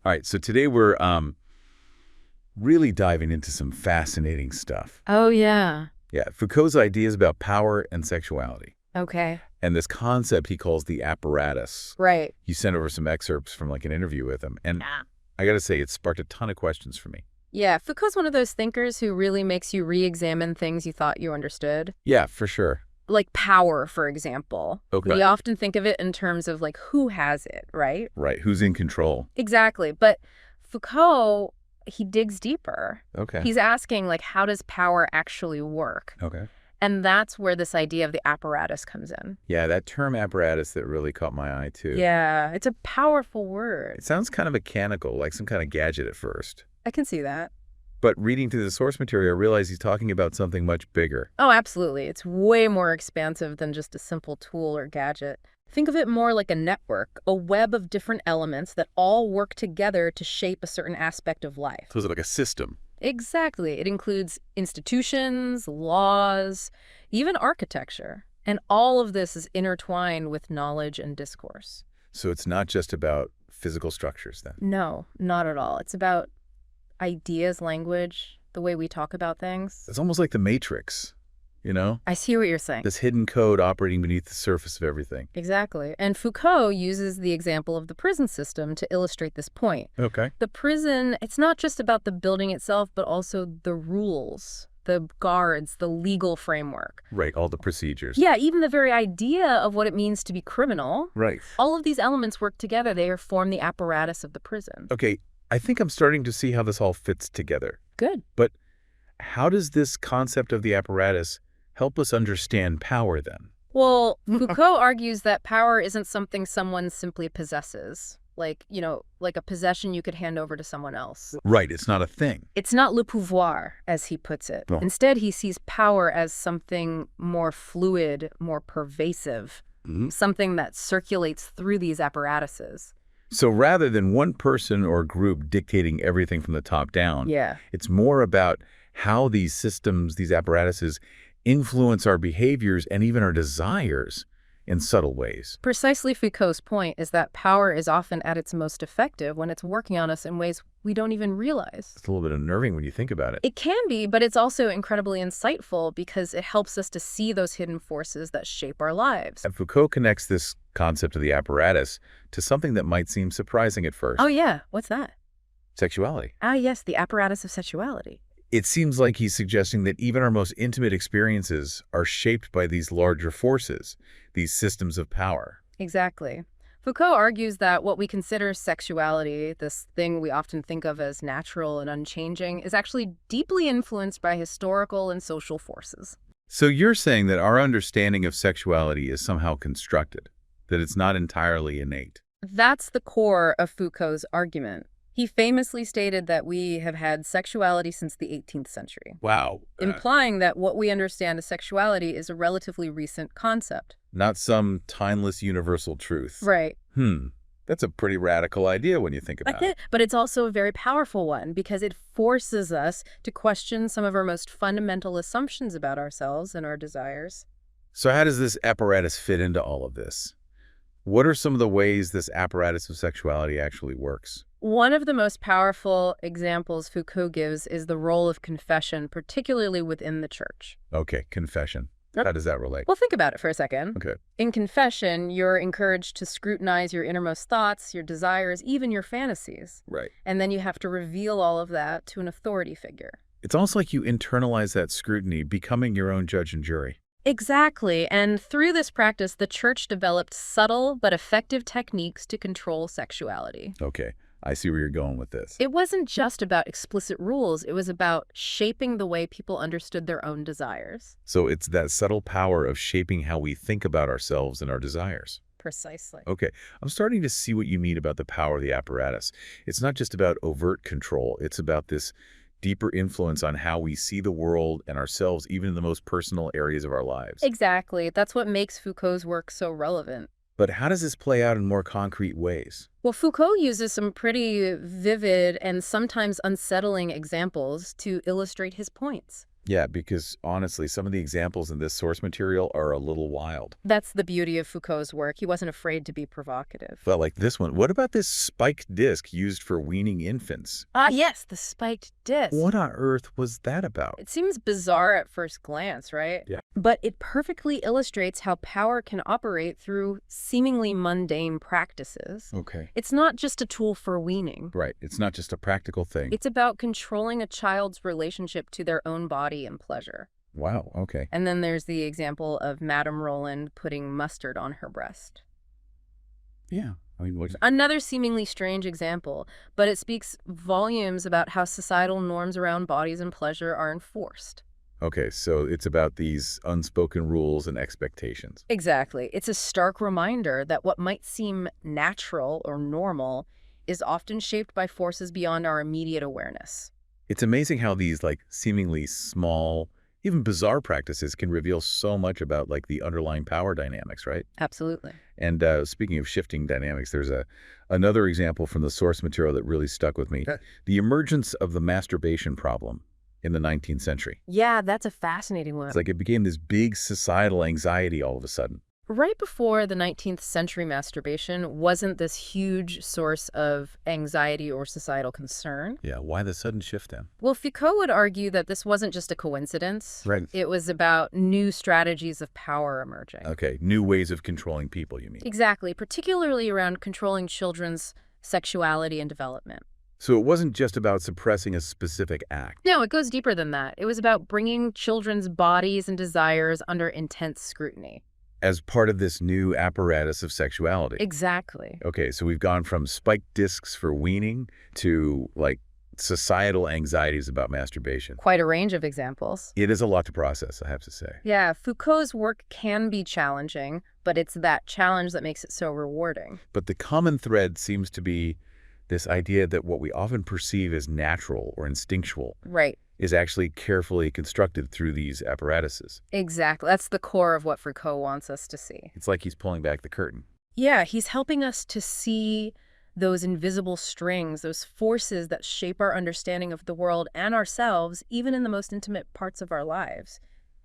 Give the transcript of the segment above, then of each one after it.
All right, so today we're really diving into some fascinating stuff. Oh, yeah. Yeah, Foucault's ideas about power and sexuality. Okay. And this concept he calls the apparatus. Right. You sent over some excerpts from like an interview with him. And Yeah. I got to say, it sparked a ton of questions for me. Yeah, Foucault's one of those thinkers who really makes you re-examine things you thought you understood. Yeah, for sure. Like power, for example. Okay. We often think of it in terms of like who has it, right? Right, who's in control? Exactly. But Foucault, he digs deeper. Okay. He's asking like, how does power actually work? Okay. And that's where this idea of the apparatus comes in. Yeah, that term apparatus that really caught my eye too. Yeah, it's a powerful word. It sounds kind of mechanical, like some kind of gadget at first. I can see that. But reading through the source material, I realize he's talking about something much bigger. Oh, absolutely. It's way more expansive than just a simple tool or gadget. Think of it more like a network, a web of different elements that all work together to shape a certain aspect of life. So it's like a system. Exactly. It includes institutions, laws, even architecture. And all of this is intertwined with knowledge and discourse. So it's not just about physical structures then? No, not at all. It's about ideas, language, the way we talk about things. It's almost like the Matrix, you know? I see what you're saying. This hidden code operating beneath the surface of everything. Exactly. And Foucault uses the example of the prison system to illustrate this point. Okay. The prison, it's not just about the building itself, but also the rules, the guards, the legal framework. Right, all the procedures. Yeah, even the very idea of what it means to be criminal. Right. All of these elements work together. They form the apparatus of the prison. Okay, I think I'm starting to see how this all fits together. Good. But how does this concept of the apparatus help us understand power then? Well, Foucault argues that power isn't something someone simply possesses. Like a possession you could hand over to someone else. Right, it's not a thing. It's not le pouvoir, as he puts it. No. Instead, he sees power as something more fluid, more pervasive, something that circulates through these apparatuses. So rather than one person or group dictating everything from the top down, Yeah. it's more about how these systems, these apparatuses, influence our behaviors and even our desires in subtle ways. Precisely Foucault's point is that power is often at its most effective when it's working on us in ways we don't even realize. It's a little bit unnerving when you think about it. It can be, but it's also incredibly insightful because it helps us to see those hidden forces that shape our lives. And Foucault connects this concept of the apparatus to something that might seem surprising at first. Oh, yeah. What's that? Sexuality. Ah, yes, the apparatus of sexuality. It seems like he's suggesting that even our most intimate experiences are shaped by these larger forces, these systems of power. Exactly. Foucault argues that what we consider sexuality, this thing we often think of as natural and unchanging, is actually deeply influenced by historical and social forces. So you're saying that our understanding of sexuality is somehow constructed, that it's not entirely innate. That's the core of Foucault's argument. He famously stated that we have had sexuality since the 18th century, Wow. implying that what we understand as sexuality is a relatively recent concept. Not some timeless universal truth. Right. That's a pretty radical idea when you think about it. But it's also a very powerful one because it forces us to question some of our most fundamental assumptions about ourselves and our desires. So how does this apparatus fit into all of this? What are some of the ways this apparatus of sexuality actually works? One of the most powerful examples Foucault gives is the role of confession, particularly within the church. Okay, confession. How does that relate? Well, think about it for a second. Okay. In confession, you're encouraged to scrutinize your innermost thoughts, your desires, even your fantasies. Right. And then you have to reveal all of that to an authority figure. It's almost like you internalize that scrutiny, becoming your own judge and jury. Exactly. And through this practice, the church developed subtle but effective techniques to control sexuality. Okay, I see where you're going with this. It wasn't just about explicit rules. It was about shaping the way people understood their own desires. So it's that subtle power of shaping how we think about ourselves and our desires. Precisely. Okay, I'm starting to see what you mean about the power of the apparatus. It's not just about overt control. It's about this deeper influence on how we see the world and ourselves, even in the most personal areas of our lives. Exactly. That's what makes Foucault's work so relevant. But how does this play out in more concrete ways? Well, Foucault uses some pretty vivid and sometimes unsettling examples to illustrate his points. Yeah, because honestly, some of the examples in this source material are a little wild. That's the beauty of Foucault's work. He wasn't afraid to be provocative. But like this one, what about this spiked disc used for weaning infants? Ah, yes, the spiked disc. What on earth was that about? It seems bizarre at first glance, right? Yeah. But it perfectly illustrates how power can operate through seemingly mundane practices. Okay. It's not just a tool for weaning. Right. It's not just a practical thing. It's about controlling a child's relationship to their own body and pleasure. Wow. Okay. And then there's the example of Madame Roland putting mustard on her breast. Yeah. I mean, what? Another seemingly strange example, but it speaks volumes about how societal norms around bodies and pleasure are enforced. Okay, so it's about these unspoken rules and expectations. Exactly. It's a stark reminder that what might seem natural or normal is often shaped by forces beyond our immediate awareness. It's amazing how these like seemingly small, even bizarre practices can reveal so much about like the underlying power dynamics, right? Absolutely. And speaking of shifting dynamics, there's another example from the source material that really stuck with me. The emergence of the masturbation problem in the 19th century. Yeah, that's a fascinating one. It's like it became this big societal anxiety all of a sudden. Right before the 19th century, masturbation wasn't this huge source of anxiety or societal concern. Yeah, why the sudden shift then? Well, Foucault would argue that this wasn't just a coincidence. Right. It was about new strategies of power emerging. Okay, new ways of controlling people, you mean? Exactly, particularly around controlling children's sexuality and development. So it wasn't just about suppressing a specific act. No, it goes deeper than that. It was about bringing children's bodies and desires under intense scrutiny. As part of this new apparatus of sexuality. Exactly. Okay, so we've gone from spiked discs for weaning to like societal anxieties about masturbation. Quite a range of examples. It is a lot to process, I have to say. Yeah, Foucault's work can be challenging, but it's that challenge that makes it so rewarding. But the common thread seems to be this idea that what we often perceive as natural or instinctual Right. is actually carefully constructed through these apparatuses. Exactly. That's the core of what Foucault wants us to see. It's like he's pulling back the curtain. Yeah, he's helping us to see those invisible strings, those forces that shape our understanding of the world and ourselves, even in the most intimate parts of our lives.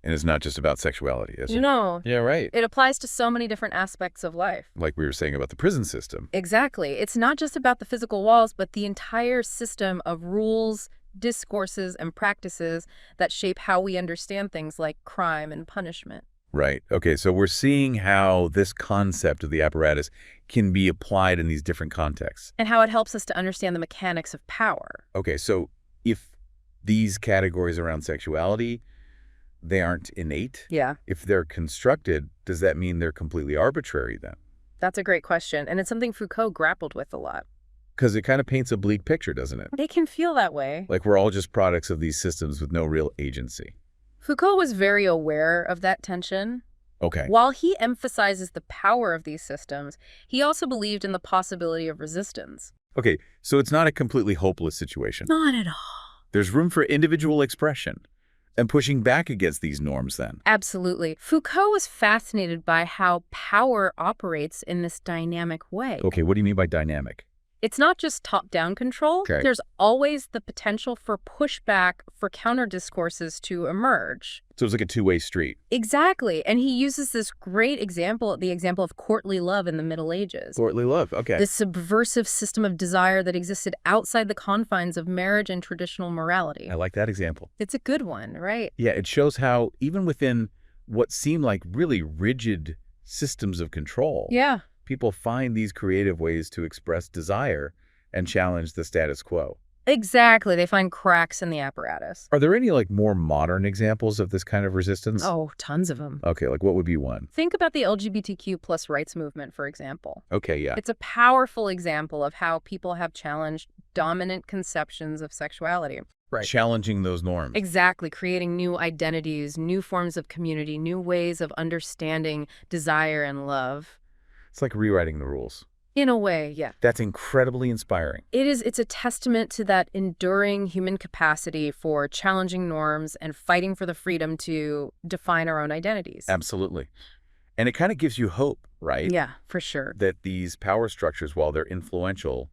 And it's not just about sexuality, is it? No, Yeah, right. it applies to so many different aspects of life. Like we were saying about the prison system. Exactly. It's not just about the physical walls, but the entire system of rules, discourses, and practices that shape how we understand things like crime and punishment. Right. Okay, so we're seeing how this concept of the apparatus can be applied in these different contexts. And how it helps us to understand the mechanics of power. Okay, so if these categories around sexuality, they aren't innate, Yeah, if they're constructed, does that mean they're completely arbitrary then? that's a great question. And it's something Foucault grappled with a lot. Because it kind of paints a bleak picture, doesn't it? They can feel that way. Like we're all just products of these systems with no real agency. Foucault was very aware of that tension. Okay. While he emphasizes the power of these systems, he also believed in the possibility of resistance. Okay, so it's not a completely hopeless situation. Not at all. There's room for individual expression and pushing back against these norms then. Absolutely. Foucault was fascinated by how power operates in this dynamic way. Okay, what do you mean by dynamic? It's not just top-down control. Okay. There's always the potential for pushback, for counter-discourses to emerge. So it's like a two-way street. Exactly. And he uses this great example, the example of courtly love in the Middle Ages. Courtly love, okay. This subversive system of desire that existed outside the confines of marriage and traditional morality. I like that example. It's a good one, right? Yeah, it shows how even within what seem like really rigid systems of control, Yeah. people find these creative ways to express desire and challenge the status quo. Exactly. They find cracks in the apparatus. Are there any like more modern examples of this kind of resistance? Oh, tons of them. Okay, like what would be one? Think about the LGBTQ plus rights movement, for example. Okay, yeah. It's a powerful example of how people have challenged dominant conceptions of sexuality. Right. Challenging those norms. Exactly, creating new identities, new forms of community, new ways of understanding desire and love. It's like rewriting the rules. In a way, yeah. That's incredibly inspiring. It's a testament to that enduring human capacity for challenging norms and fighting for the freedom to define our own identities. Absolutely. And it kind of gives you hope, right? Yeah, for sure. That these power structures, while they're influential,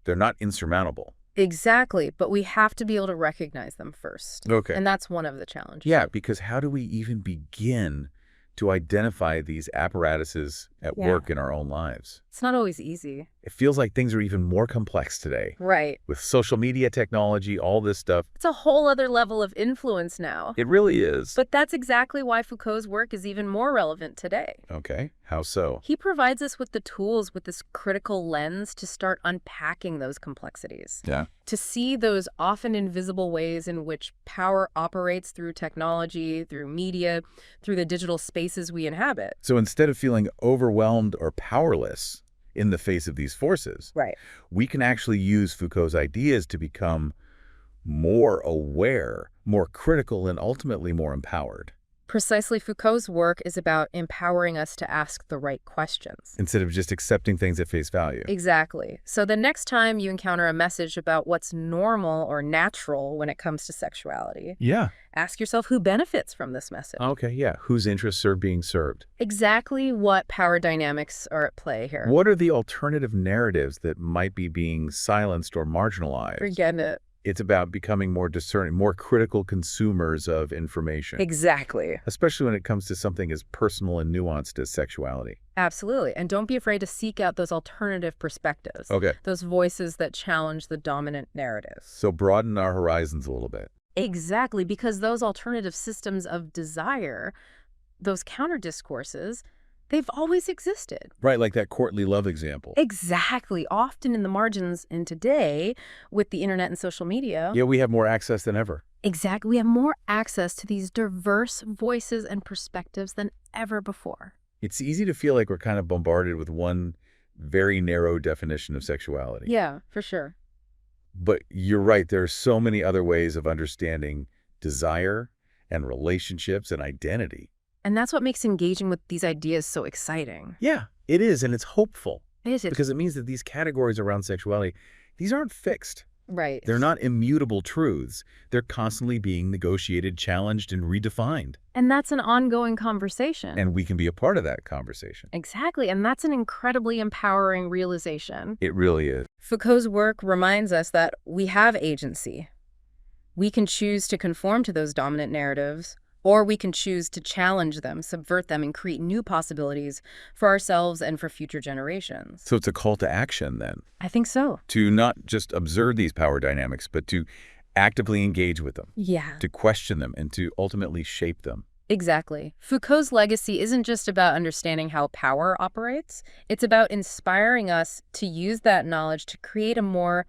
they're not insurmountable. Exactly, but we have to be able to recognize them first. Okay. And that's one of the challenges. Yeah, because how do we even begin to identify these apparatuses at Yeah. work in our own lives? It's not always easy. It feels like things are even more complex today. Right. With social media technology, all this stuff. It's a whole other level of influence now. It really is. But that's exactly why Foucault's work is even more relevant today. Okay, how so? He provides us with the tools, with this critical lens, to start unpacking those complexities. Yeah. To see those often invisible ways in which power operates through technology, through media, through the digital spaces we inhabit. So instead of feeling overwhelmed or powerless in the face of these forces, Right. we can actually use Foucault's ideas to become more aware, more critical, and ultimately more empowered. Precisely, Foucault's work is about empowering us to ask the right questions. Instead of just accepting things at face value. Exactly. So the next time you encounter a message about what's normal or natural when it comes to sexuality, Yeah. ask yourself who benefits from this message. Okay, yeah. Whose interests are being served? Exactly what power dynamics are at play here. What are the alternative narratives that might be being silenced or marginalized? Forget it. It's about becoming more discerning, more critical consumers of information. Exactly. Especially when it comes to something as personal and nuanced as sexuality. Absolutely. And don't be afraid to seek out those alternative perspectives. Okay. Those voices that challenge the dominant narrative. So broaden our horizons a little bit. Exactly, because those alternative systems of desire, those counter discourses, they've always existed. Right, like that courtly love example. Exactly. Often in the margins, and today, with the internet and social media. Yeah, we have more access than ever. Exactly. We have more access to these diverse voices and perspectives than ever before. It's easy to feel like we're kind of bombarded with one very narrow definition of sexuality. Yeah, for sure. But you're right, there are so many other ways of understanding desire and relationships and identity. And that's what makes engaging with these ideas so exciting. Yeah, it is, and it's hopeful. Is it? Because it means that these categories around sexuality, these aren't fixed. Right. They're not immutable truths. They're constantly being negotiated, challenged, and redefined. And that's an ongoing conversation. And we can be a part of that conversation. Exactly. And that's an incredibly empowering realization. It really is. Foucault's work reminds us that we have agency. We can choose to conform to those dominant narratives, or we can choose to challenge them, subvert them, and create new possibilities for ourselves and for future generations. So it's a call to action, then, I think so. to not just observe these power dynamics, but to actively engage with them, Yeah. to question them, and to ultimately shape them. Exactly. Foucault's legacy isn't just about understanding how power operates. It's about inspiring us to use that knowledge to create a more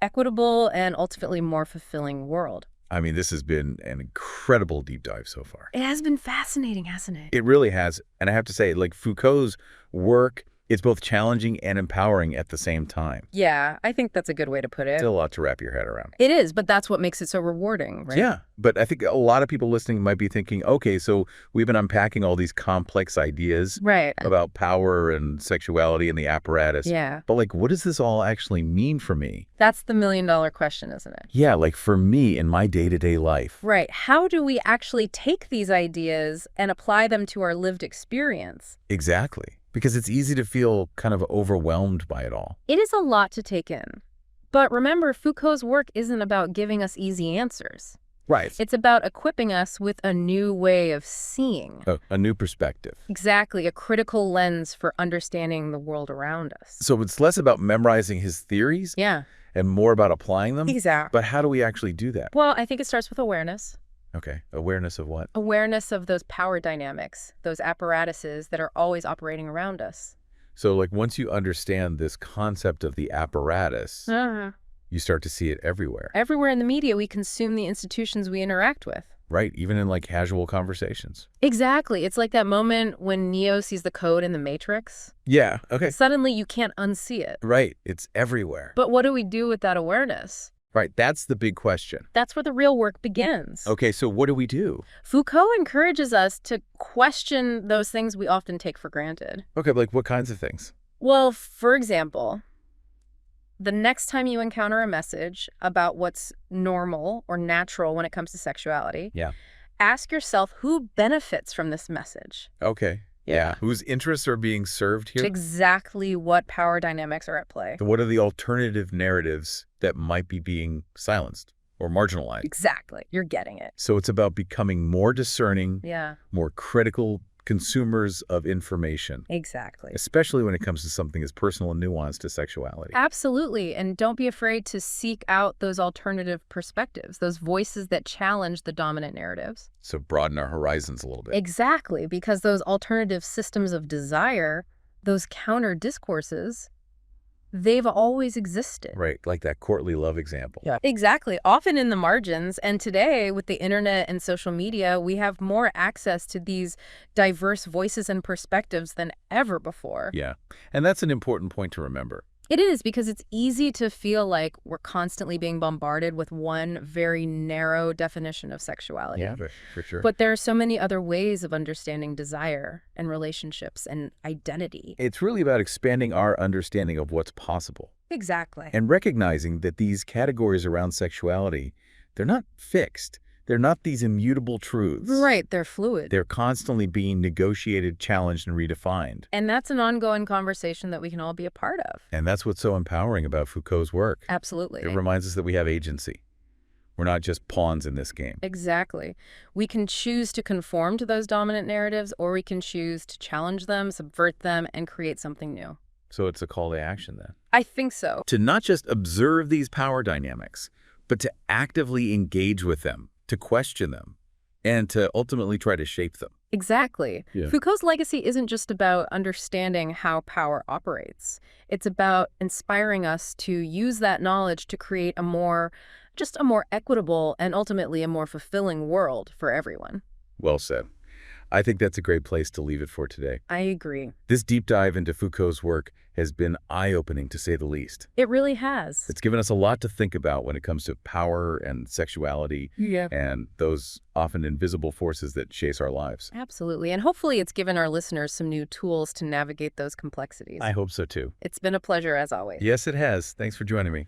equitable and ultimately more fulfilling world. I mean, this has been an incredible deep dive so far. It has been fascinating, hasn't it? It really has. And I have to say, like, Foucault's work, it's both challenging and empowering at the same time. Yeah, I think that's a good way to put it. Still a lot to wrap your head around. It is, but that's what makes it so rewarding, right? Yeah, but I think a lot of people listening might be thinking, okay, so we've been unpacking all these complex ideas Right. about power and sexuality and the apparatus. Yeah. But, like, what does this all actually mean for me? That's the million-dollar question, isn't it? Yeah, like for me in my day-to-day life. Right. How do we actually take these ideas and apply them to our lived experience? Exactly. Because it's easy to feel kind of overwhelmed by it all. It is a lot to take in. But remember, Foucault's work isn't about giving us easy answers. Right. It's about equipping us with a new way of seeing. A new perspective. Exactly, a critical lens for understanding the world around us. So it's less about memorizing his theories Yeah. and more about applying them. Exactly. But how do we actually do that? Well, I think it starts with awareness. Okay. Awareness of what? Awareness of those power dynamics, those apparatuses that are always operating around us. So, like, once you understand this concept of the apparatus, you start to see it everywhere. Everywhere in the media, we consume the institutions we interact with. Right. Even in, like, casual conversations. Exactly. It's like that moment when Neo sees the code in the Matrix. Yeah. Okay. Suddenly, you can't unsee it. Right. It's everywhere. But what do we do with that awareness? Right. That's the big question. That's where the real work begins. Okay. So what do we do? Foucault encourages us to question those things we often take for granted. Okay. Like, what kinds of things? Well, for example, the next time you encounter a message about what's normal or natural when it comes to sexuality, Yeah. ask yourself who benefits from this message. Okay. Yeah. Whose interests are being served here? Exactly what power dynamics are at play. What are the alternative narratives that might be being silenced or marginalized? Exactly. You're getting it. So it's about becoming more discerning, Yeah, more critical consumers of information, exactly. especially when it comes to something as personal and nuanced as sexuality. Absolutely. And don't be afraid to seek out those alternative perspectives, those voices that challenge the dominant narratives. So broaden our horizons a little bit. Exactly, because those alternative systems of desire, those counter discourses, they've always existed. Right, like that courtly love example. Yeah, exactly. Often in the margins. And today, with the internet and social media, we have more access to these diverse voices and perspectives than ever before. Yeah, and that's an important point to remember. It is, because it's easy to feel like we're constantly being bombarded with one very narrow definition of sexuality. Yeah, for sure. But there are so many other ways of understanding desire and relationships and identity. It's really about expanding our understanding of what's possible Exactly. and recognizing that these categories around sexuality, they're not fixed. They're not these immutable truths. Right, they're fluid. They're constantly being negotiated, challenged, and redefined. And that's an ongoing conversation that we can all be a part of. And that's what's so empowering about Foucault's work. Absolutely. It reminds us that we have agency. We're not just pawns in this game. Exactly. We can choose to conform to those dominant narratives, or we can choose to challenge them, subvert them, and create something new. So it's a call to action then. I think so. To not just observe these power dynamics, but to actively engage with them, to question them, and to ultimately try to shape them. Exactly. Yeah. Foucault's legacy isn't just about understanding how power operates. It's about inspiring us to use that knowledge to create a more equitable and ultimately a more fulfilling world for everyone. Well said. I think that's a great place to leave it for today. I agree. This deep dive into Foucault's work has been eye-opening, to say the least. It really has. It's given us a lot to think about when it comes to power and sexuality and those often invisible forces that chase our lives. Absolutely. And hopefully it's given our listeners some new tools to navigate those complexities. I hope so too. It's been a pleasure as always. Yes, it has. Thanks for joining me.